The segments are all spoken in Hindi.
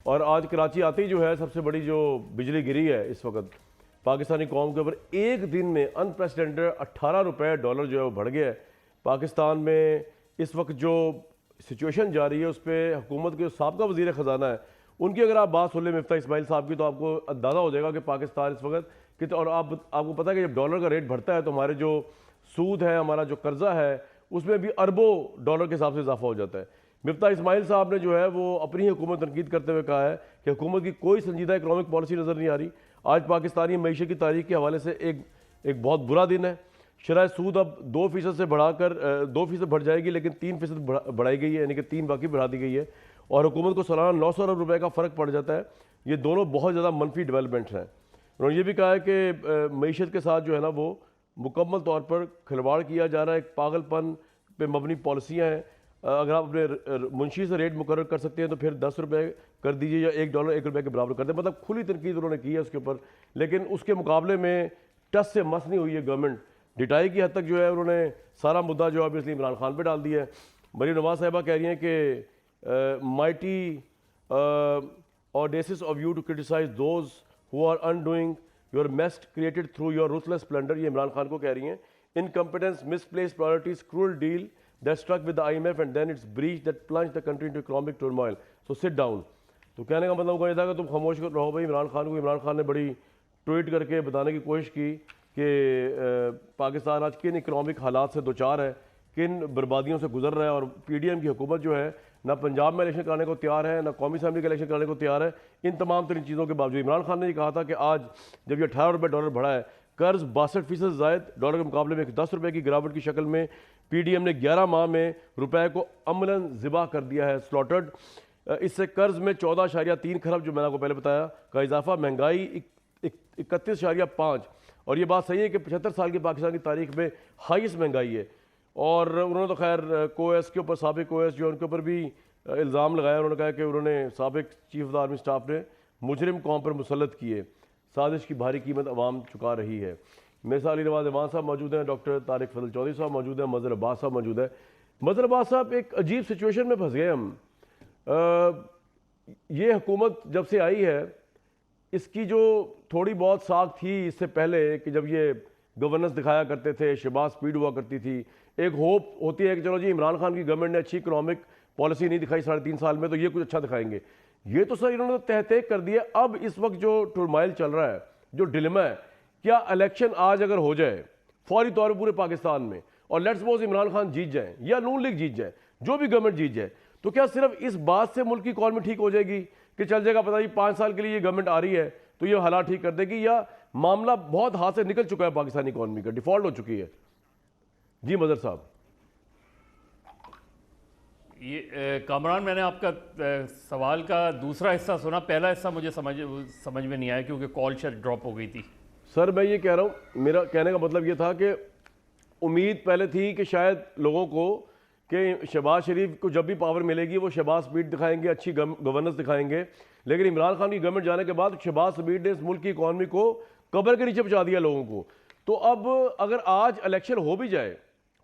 और आज कराची आते ही जो है सबसे बड़ी जो बिजली गिरी है इस वक्त पाकिस्तानी कौम के ऊपर, एक दिन में अनप्रेसिडेंटेड 18 रुपये डॉलर जो है वो बढ़ गया है। पाकिस्तान में इस वक्त जो सिचुएशन जा रही है उस पर हुकूमत के जो साबका वज़ीर ख़जाना है उनकी अगर आप बात सुन लें मिफ्ता इस्माइल साहब की, तो आपको अंदाज़ा हो जाएगा कि पाकिस्तान इस वक्त कितना, और आपको पता है कि जब डॉलर का रेट बढ़ता है तो हमारे जो सूद है, हमारा जो कर्जा है, उसमें भी अरबों डॉलर के हिसाब से इजाफा हो जाता है। मिफ्ता इस्माइल साहब ने जो है वो अपनी ही हुकूमत तनकीद करते हुए कहा है कि हुकूमत की कोई संजीदा इकनॉमिक पॉलिसी नज़र नहीं आ रही। आज पाकिस्तानी मईशत की तारीख के हवाले से एक बहुत बुरा दिन है। शरह सूद अब 2% से बढ़ाकर 2% बढ़ जाएगी, लेकिन 3% बढ़ाई गई है, यानी कि 3 बाकी बढ़ा दी गई है, और हुकूमत को सालाना 900 अरब रुपये का फ़र्क पड़ जाता है। ये दोनों बहुत ज़्यादा मनफी डेवलपमेंट्स हैं। उन्होंने ये भी कहा है कि मईशत के साथ जो है ना वो मुकम्मल तौर पर खिलवाड़ किया जा रहा है, एक पागलपन पे मबनी पॉलिसियाँ हैं। अगर आप अपने मुंशी से रेट मुकर्रर कर सकते हैं तो फिर 10 रुपये कर दीजिए या $1 1 रुपये के बराबर कर दें, मतलब खुली तनकीद उन्होंने की है उसके ऊपर। लेकिन उसके मुकाबले में टस से मस नहीं हुई है गवर्नमेंट। डिटाई की हद तक जो है उन्होंने सारा मुद्दा जो है इसलिए इमरान खान पे डाल दिया है। मरीम नवाज साहिबा कह रही हैं कि mighty audacious of you to criticise those who are undoing your mess created through your ruthless splendour, ये इमरान खान को कह रही हैं। Incompetence, misplaced priorities, cruel deal that struck with the IMF and then its breach that plunged the country into economic turmoil. So sit down. तो कहने का मतलब ये था कि तुम खामोश रहो भाई इमरान खान को। इमरान खान ने बड़ी ट्वीट करके बताने की कोशिश की कि पाकिस्तान आज किन इकनॉमिक हालात से दोचार है, किन बर्बादियों से गुजर रहा है, और PDM की हुकूमत जो है ना पंजाब में इलेक्शन कराने को तैयार है, ना कौमी असम्बली का इलेक्शन कराने को तैयार है। इन तमाम तरीन चीज़ों के बावजूद इमरान खान ने ये कहा था कि आज जब ये 18 रुपये डॉलर बढ़ा है, कर्ज 62% ज़ायद डॉलर के मुकाबले में 10 रुपये की गिरावट की शक्ल में PDM ने 11 माह में रुपए को अमलन ज़िबा कर दिया है, स्लॉटर्ड। इससे कर्ज में 14.3 खरब जो मैंने आपको पहले बताया का इजाफा, महंगाई 31.5, और ये बात सही है कि 75 साल की पाकिस्तान की तारीख में हाईएस्ट महंगाई है। और उन्होंने तो खैर कोएस के ऊपर, साबिक कोएस जो उनके ऊपर भी इल्ज़ाम लगाया। उन्होंने कहा कि उन्होंने साबिक chief of the army staff ने मुजरिम कौम पर मुसल्लत किए, साजिश की भारी कीमत अवाम चुका रही है। मेरे साथ अली नवाज अमान साहब मौजूद हैं, डॉक्टर तारिक फजल चौधरी साहब मौजूद हैं, मजहर अब्बास साहब मौजूद है। मजहर अब्बास साहब, एक अजीब सिचुएशन में फंस गए हम। ये हुकूमत जब से आई है, इसकी जो थोड़ी बहुत साख थी इससे पहले कि जब ये गवर्नेंस दिखाया करते थे, शहबाज स्पीड हुआ करती थी, एक होप होती है कि चलो जी इमरान खान की गवर्नमेंट ने अच्छी इकोनॉमिक पॉलिसी नहीं दिखाई 3.5 साल में, तो ये कुछ अच्छा दिखाएंगे। ये तो सर इन्होंने तहते कर दिया। अब इस वक्त जो टुरमाइल चल रहा है, जो डिलेमा है, क्या इलेक्शन आज अगर हो जाए फौरी तौर पर पूरे पाकिस्तान में, और लेट्स सपोज इमरान खान जीत जाए या नून लीग जीत जाए, जो भी गवर्नमेंट जीत जाए, तो क्या सिर्फ इस बात से मुल्क की इकॉनमी ठीक हो जाएगी कि चल जाएगा पता नहीं 5 साल के लिए ये गवर्नमेंट आ रही है तो ये हालात ठीक कर देगी, या मामला बहुत हाथ से निकल चुका है, पाकिस्तानी इकॉनमी का डिफॉल्ट हो चुकी है? जी मदर साहब। ये कामरान, मैंने आपका सवाल का दूसरा हिस्सा सुना, पहला हिस्सा मुझे समझ में नहीं आया क्योंकि कॉल शायद ड्रॉप हो गई थी। सर मैं ये कह रहा हूँ, मेरा कहने का मतलब ये था कि उम्मीद पहले थी कि शायद लोगों को कि शहबाज शरीफ को जब भी पावर मिलेगी वो शहबाज स्पीड दिखाएंगे, अच्छी गवर्नेंस दिखाएंगे, लेकिन इमरान खान की गवर्नमेंट जाने के बाद शहबाज स्पीड ने इस मुल्क की इकॉनमी को कब्र के नीचे पहुंचा दिया लोगों को। तो अब अगर आज इलेक्शन हो भी जाए,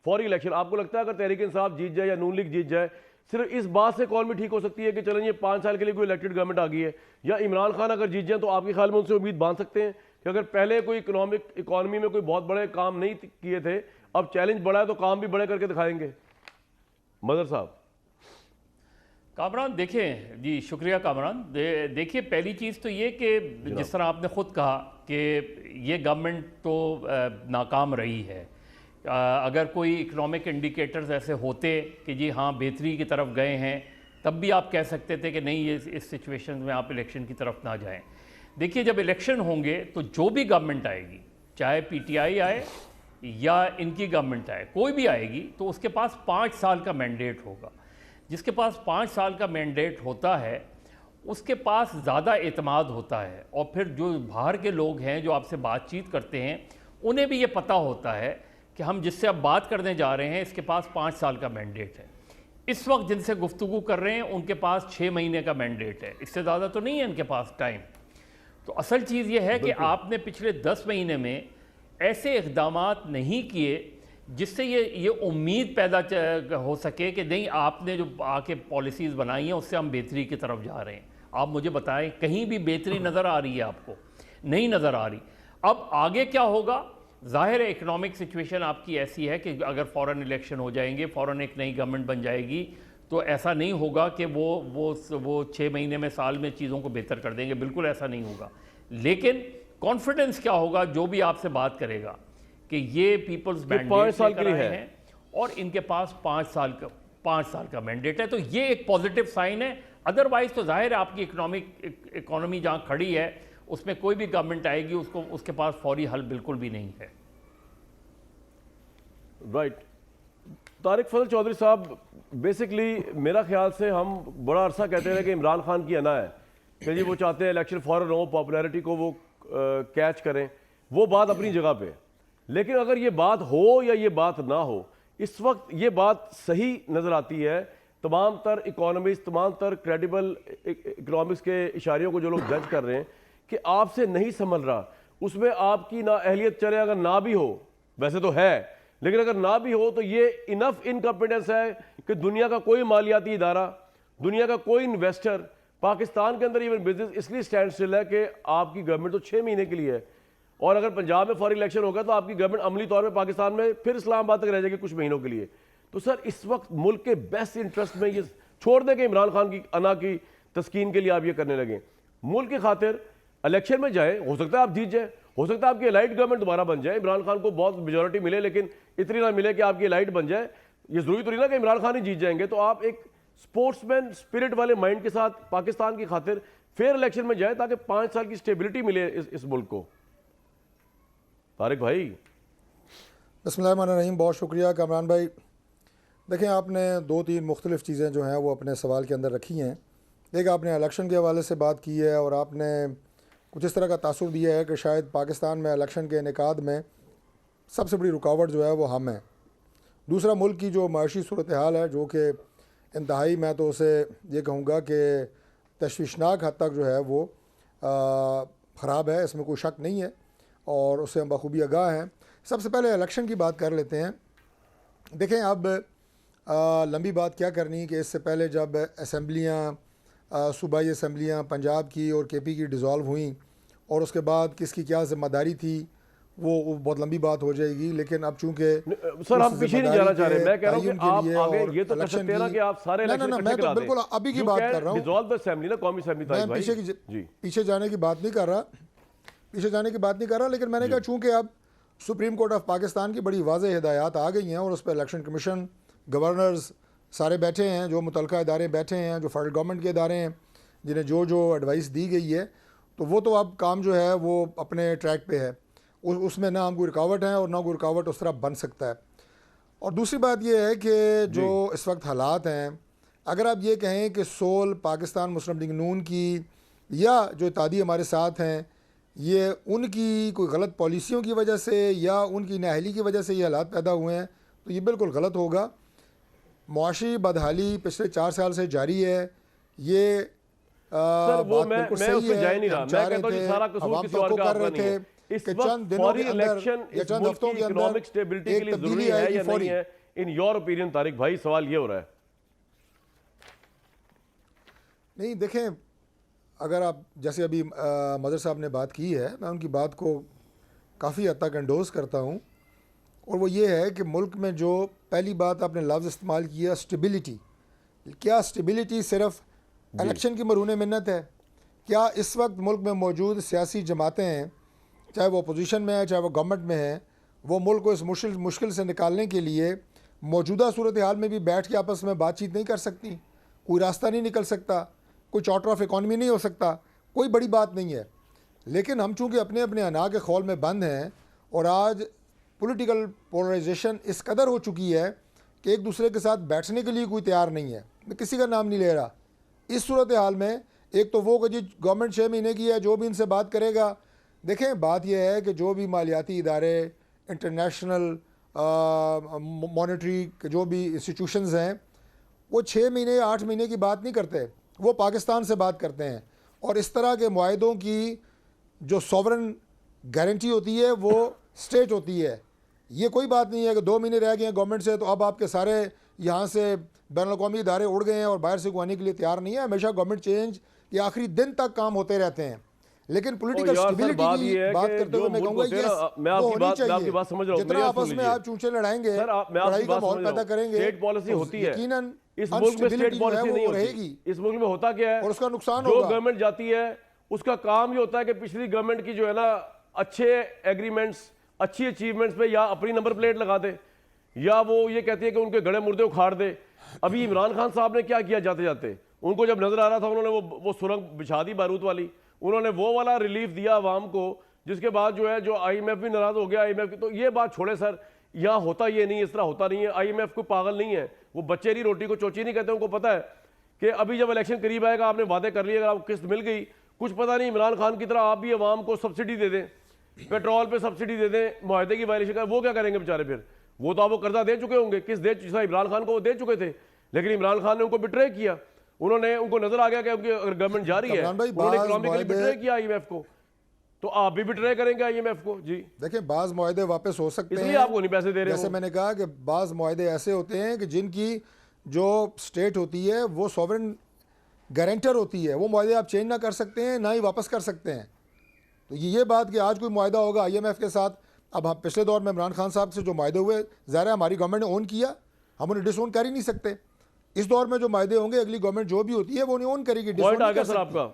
फौरी इलेक्शन, आपको लगता है अगर तहरीक इंसाफ जीत जाए या नून लीग जीत जाए, सिर्फ इस बात से इकॉनमी ठीक हो सकती है कि चलें ये 5 साल के लिए कोई इलेक्टेड गवर्नमेंट आ गई है, या इमरान खान अगर जीत जाए तो आपके ख्याल में उनसे उम्मीद बांध सकते हैं कि अगर पहले कोई इकॉनमी में कोई बहुत बड़े काम नहीं किए थे, अब चैलेंज बड़ा है तो काम भी बड़े करके दिखाएंगे? मदर साहब। कामरान देखें जी, शुक्रिया कामरान। देखिए पहली चीज़ तो ये कि जिस तरह आपने ख़ुद कहा कि ये गवर्नमेंट तो नाकाम रही है। अगर कोई इकोनॉमिक इंडिकेटर्स ऐसे होते कि जी हाँ बेहतरी की तरफ गए हैं, तब भी आप कह सकते थे कि नहीं ये इस सिचुएशन में आप इलेक्शन की तरफ ना जाएं। देखिए जब इलेक्शन होंगे तो जो भी गवर्नमेंट आएगी, चाहे PTI आए या इनकी गवर्नमेंट आए, कोई भी आएगी, तो उसके पास 5 साल का मैंडेट होगा। जिसके पास 5 साल का मैंडेट होता है उसके पास ज़्यादा एतमाद होता है, और फिर जो बाहर के लोग हैं जो आपसे बातचीत करते हैं उन्हें भी ये पता होता है कि हम जिससे अब बात करने जा रहे हैं इसके पास 5 साल का मैंडेट है। इस वक्त जिनसे गुफ्तगू कर रहे हैं उनके पास 6 महीने का मैंडेट है, इससे ज़्यादा तो नहीं है इनके पास टाइम। तो असल चीज़ ये है कि आपने पिछले 10 महीने में ऐसे इक़दामात नहीं किए जिससे ये उम्मीद पैदा हो सके कि नहीं आपने जो आके पॉलिसीज़ बनाई हैं उससे हम बेहतरी की तरफ जा रहे हैं। आप मुझे बताएं, कहीं भी बेहतरी नज़र आ रही है आपको? नहीं नज़र आ रही। अब आगे क्या होगा? ज़ाहिर है इकोनॉमिक सिचुएशन आपकी ऐसी है कि अगर फ़ौरन इलेक्शन हो जाएंगे, फ़ौरन एक नई गवर्नमेंट बन जाएगी, तो ऐसा नहीं होगा कि वो 6 महीने में, साल में चीज़ों को बेहतर कर देंगे, बिल्कुल ऐसा नहीं होगा। लेकिन कॉन्फिडेंस क्या होगा जो भी आपसे बात करेगा कि ये पीपल्स मैंडेट 5 साल के लिए है हैं और इनके पास 5 साल का मैंडेट है, तो ये एक पॉजिटिव साइन है। अदरवाइज तो जाहिर है आपकी इकोनॉमी जहाँ खड़ी है उसमें कोई भी गवर्नमेंट आएगी उसके पास फौरी हल बिल्कुल भी नहीं है। राइट। तारिक फजल चौधरी साहब, बेसिकली मेरा ख्याल से हम बड़ा अरसा कहते रहे कि इमरान खान की अना है कि जी वो चाहते हैं इलेक्शन फौरन हो, पॉपुलैरिटी को वो कैच करें, वो बात अपनी जगह पे। लेकिन अगर ये बात हो या ये बात ना हो, इस वक्त ये बात सही नज़र आती है। तमाम तर इकोनॉमिस्ट, तमाम तर क्रेडिबल इकोनॉमिक्स के इशारियों को जो लोग जज कर रहे हैं कि आपसे नहीं संभल रहा, उसमें आपकी ना अहलियत चले, अगर ना भी हो, वैसे तो है, लेकिन अगर ना भी हो तो ये इनफ इनकॉम्पिटेंस है कि दुनिया का कोई मालियाती इदारा, दुनिया का कोई इन्वेस्टर पाकिस्तान के अंदर इवन बिजनेस इसलिए स्टैंड स्टिल है कि आपकी गवर्नमेंट तो 6 महीने के लिए है, और अगर पंजाब में फौरी इलेक्शन होगा तो आपकी गवर्नमेंट अमली तौर पर पाकिस्तान में फिर इस्लामाबाद तक रह जाएगी कुछ महीनों के लिए। तो सर, इस वक्त मुल्क के बेस्ट इंटरेस्ट में ये छोड़ दें कि इमरान खान की अना की तस्कीन के लिए आप ये करने लगे। मुल्क की खातिर इलेक्शन में जाए, हो सकता है आप जीत जाए, हो सकता है आपकी एलाइट गवर्नमेंट दोबारा बन जाए, इमरान खान को बहुत मेजोरिटी मिले, लेकिन इतनी ना मिले कि आपकी एलाइट बन जाए। ये जरूरी तो नहीं ना कि इमरान खान ही जीत जाएंगे। तो आप एक स्पोर्ट्समैन स्पिरिट वाले माइंड के साथ पाकिस्तान की खातिर फेयर इलेक्शन में जाए ताकि 5 साल की स्टेबिलिटी मिले इस मुल्क को। तारिक भाई। बिस्मिल्लाहिर्रहमानिर्रहीम। बहुत शुक्रिया कामरान भाई। देखें, आपने 2-3 मुख्तलिफ चीज़ें जो हैं वो अपने सवाल के अंदर रखी हैं। एक, आपने इलेक्शन के हवाले से बात की है और आपने कुछ इस तरह का तासुर दिया है कि शायद पाकिस्तान में इलेक्शन के इनेकाद में सबसे बड़ी रुकावट जो है वो हम हैं। दूसरा, मुल्क की जो माशी सूरत हाल है जो कि इंतहाई, मैं तो उसे ये कहूँगा कि तशवीशनाक हद तक जो है वो ख़राब है, इसमें कोई शक नहीं है और उससे हम बखूबी आगाह हैं। सबसे पहले इलेक्शन की बात कर लेते हैं। देखें, अब लंबी बात क्या करनी कि इससे पहले जब असम्बलियाँ, सूबाई असम्बलियाँ पंजाब की और केपी की डिज़ोल्व हुई और उसके बाद किसकी क्या ज़िम्मेदारी थी, वो बहुत लंबी बात हो जाएगी। लेकिन अब चूँकि सर हम पीछे नहीं जाना चाह रहे, मैं कह रहा हूं कि आप आगे ये तो कर सकते हैं ना कि आप सारे इलेक्शन इकट्ठे मैं करा तो दें। बिल्कुल अभी की बात कर रहा हूँ, डिसॉल्व द असेंबली ना, कौमी असेंबली। मैं पीछे जाने की बात नहीं कर रहा, पीछे जाने की बात नहीं कर रहा। लेकिन मैंने कहा चूँकि अब सुप्रीम कोर्ट ऑफ पाकिस्तान की बड़ी वाज़ेह हिदायत आ गई हैं और उस पर इलेक्शन कमीशन, गवर्नर्स सारे बैठे हैं, जो मुतलका इदारे बैठे हैं, जो फेडरल गवर्नमेंट के इदारे हैं, जिन्हें जो जो एडवाइस दी गई है, तो वो तो अब काम जो है वो अपने ट्रैक पे है। उसमें ना हम कोई रुकावट है और ना कोई रुकावट उस तरह बन सकता है। और दूसरी बात यह है कि जो इस वक्त हालात हैं, अगर आप ये कहें कि सोल पाकिस्तान मुस्लिम लीग नून की या जो इत्तेहादी हमारे साथ हैं, ये उनकी कोई गलत पॉलिसियों की वजह से या उनकी नाअहली की वजह से ये हालात पैदा हुए हैं, तो ये बिल्कुल गलत होगा। मुआशी बदहाली पिछले 4 साल से जारी है। ये सर वो बात मैं बिल्कुल उस सही पर है। जा ही नहीं रहा, हम मैं चाह रहे कहता हूं थे, सारा कसूर आवाम किसी तो और का कर रहे अपना नहीं है। थे इस कि वक्त चंद दिनों फौरी के अंदर इलेक्शन या इस चंद मुल्क हफ्तों की के अंदर इकोनॉमिक स्टेबिलिटी के एक लिए जरूरी तब्दीली है आएगी या फौरी। नहीं है, इन योर ओपिनियन तारिक भाई, सवाल ये हो रहा है। नहीं, देखें, अगर आप जैसे अभी मदर साहब ने बात की है, मैं उनकी बात को काफ़ी हद तक एंडोज करता हूँ, और वो ये है कि मुल्क में जो पहली बात आपने लफ्ज़ इस्तेमाल किया स्टेबिलिटी, क्या स्टेबिलिटी सिर्फ इलेक्शन की मरून मिन्नत है? क्या इस वक्त मुल्क में मौजूद सियासी जमातें हैं, चाहे वो अपोजिशन में है चाहे वो गवर्नमेंट में है, वो मुल्क को इस मुश्किल से निकालने के लिए मौजूदा सूरत हाल में भी बैठ के आपस में बातचीत नहीं कर सकती? कोई रास्ता नहीं निकल सकता, कोई चार्टर ऑफ इकॉनमी नहीं हो सकता? कोई बड़ी बात नहीं है। लेकिन हम चूँकि अपने अपने अना के खौल में बंद हैं और आज पॉलिटिकल पोलराइजेशन इस कदर हो चुकी है कि एक दूसरे के साथ बैठने के लिए कोई तैयार नहीं है। मैं किसी का नाम नहीं ले रहा। इस सूरत हाल में एक तो वो कि जी गवर्नमेंट 6 महीने की है, जो भी इनसे बात करेगा। देखें, बात यह है कि जो भी मालियाती इदारे, इंटरनेशनल मॉनेटरी के जो भी इंस्टीट्यूशंस हैं, वो 6 महीने 8 महीने की बात नहीं करते, वो पाकिस्तान से बात करते हैं। और इस तरह के मुआहिदों की जो सॉवरन गारंटी होती है वो स्टेट होती है। ये कोई बात नहीं है कि 2 महीने रह गए हैं गवर्नमेंट से तो अब आपके सारे यहाँ से बैनुल-अक़वामी इदारे उड़ गए हैं और बाहर से कोई आने के लिए तैयार नहीं है। हमेशा गवर्नमेंट चेंज कि आखिरी दिन तक काम होते रहते हैं, लेकिन पॉलिटिकल यार सर, स्टेबिलिटी बात ये की है बात कि करते जो हुए मैं मुल्क कहूंगा होते हैं yes, ना, मैं वो आपकी होनी बात चाहिए। समझ रहा हूँ। जितना मेरी बात आपस सुन में लीजिए। आप चूंचे लड़ाएंगे, सर मैं लड़ाई आपकी का बात माहौल समझ रहा पैदा हूँ। करेंगे, स्टेट पॉलिसी तो होती है, यकीनन इस मुल्क में स्टेट अनस्टेबिलिटी जो है पॉलिसी नहीं वो होती। रहेगी इस मुल्क में होता क्या है, और उसका नुकसान जो होगा। गवर्नमेंट जाती है उसका काम ये होता है कि पिछली गवर्नमेंट की जो है ना अच्छे एग्रीमेंट्स, अच्छी अचीवमेंट्स पे या अपनी नंबर प्लेट लगा दे, या वो ये कहती है कि उनके गड़े मुर्दे उखाड़ दे। अभी इमरान खान साहब ने क्या किया, जाते जाते उनको जब नजर आ रहा था उन्होंने वो सुरंग बिछा दी बारूद वाली, उन्होंने वो वाला रिलीफ दिया आवाम को, जिसके बाद जो है जो आईएमएफ भी नाराज हो गया। आईएमएफ की तो ये बात छोड़े सर, यहाँ होता ये नहीं, इस तरह होता नहीं है। आईएमएफ को पागल नहीं है, वो बच्चेरी रोटी को चोची नहीं कहते। उनको पता है कि अभी जब इलेक्शन करीब आएगा, आपने वादे कर लिए, अगर आपको किस्त मिल गई, कुछ पता नहीं इमरान खान की तरह आप भी अवाम को सब्सिडी दे दें, पेट्रोल पे सब्सिडी दे दें, मुआहदे की वायलेशन कर, वो क्या करेंगे बेचारे? फिर वो तो आपको कर्जा दे चुके होंगे, किस दे इमरान खान को वो दे चुके थे, लेकिन इमरान खान ने उनको बिट्रे किया। उनको नजर आ गया कि उनकी अगर गवर्नमेंट जा रही है, कमरान भाई, उन्होंने बाज़ इकोनॉमिकली मुआहदे- बिट्रे किया आईएमएफ को, तो आप भी बिट्रे करेंगे आईएमएफ को। जी, देखें, बाज़ मुआहदे वापस हो सकते इसलिए हैं, आपको नहीं पैसे दे रहे जैसे वो। मैंने कहा कि बाज़ मुआहदे ऐसे होते हैं कि जिनकी जो स्टेट होती है वो सॉवरेन गारंटर होती है, वो मुआहदे आप चेंज ना कर सकते हैं, ना ही वापस कर सकते हैं। तो ये बात कि आज कोई मुआहदा होगा आईएमएफ के साथ, अब हम पिछले दौर में इमरान खान साहब से जो मुआहदे हुए, ज़ाहिर है हमारी गवर्नमेंट ने ओन किया, हम उन्हें डिसओन कर ही नहीं सकते। इस दौर में जो मुआहदे होंगे, अगली गवर्नमेंट जो भी होती है वो उन्हें ओन करेगी, डिसओन पॉइंट आ नहीं गया कर सर सकती। आपका,